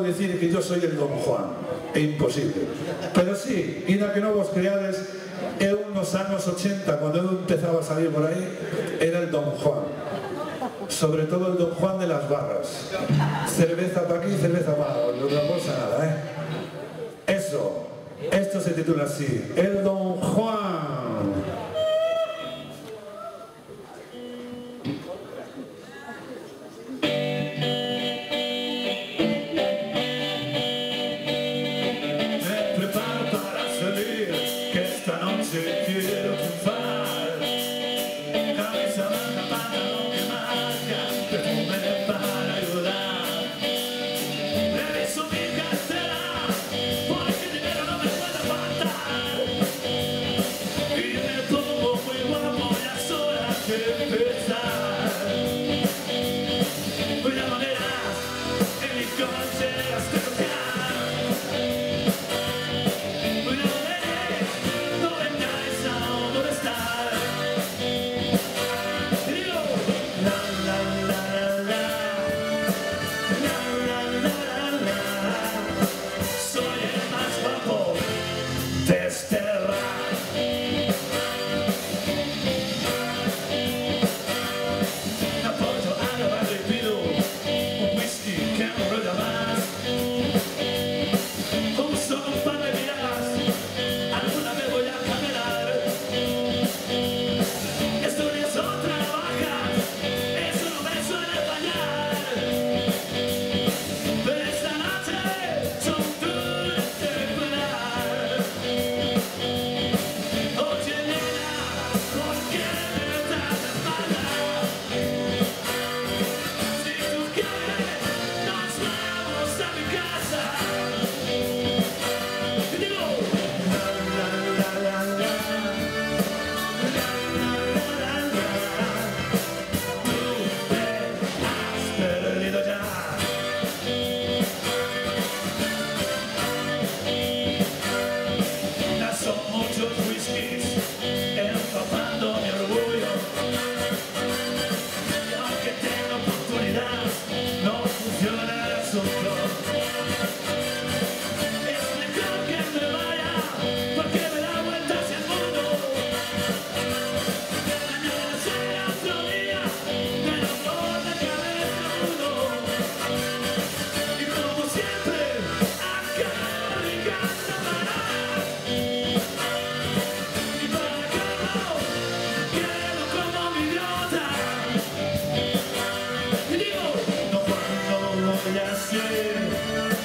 decir que yo soy el Don Juan, é imposible. Pero sí, ainda que non vos creades, eu nos anos 80, cando eu empezaba a salir por aí, era el Don Juan. Sobre todo el Don Juan de las barras. Cerveza pa' aquí, cerveza pa' allá, no otra cosa nada, Eso, esto se titula así, el Don Juan. Quiero triunfar, cabeza baja, pantalón que marca, perfume para ayudar. Reviso mi cartera, porque dinero no me puede faltar. Y me pongo muy guapo, ya es hora de empezar. Voy a maneras, en mi coche hasta tocar.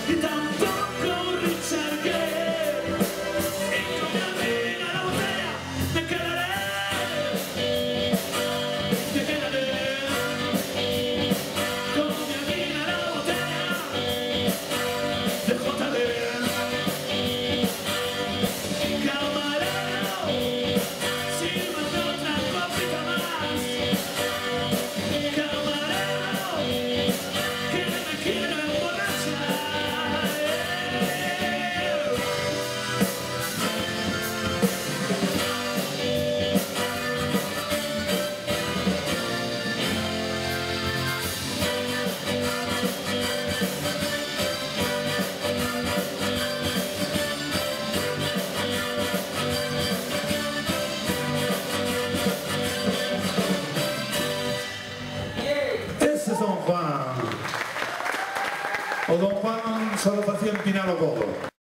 Y tampoco ricerché, y con mi amiga la botella me quedaré, con mi amiga la botella de JB. Camarero, sírvame otra copita más. Camarero, que me quiero emborrachar. Ese es Don Juan. O Don Juan solo facía empinar o codo.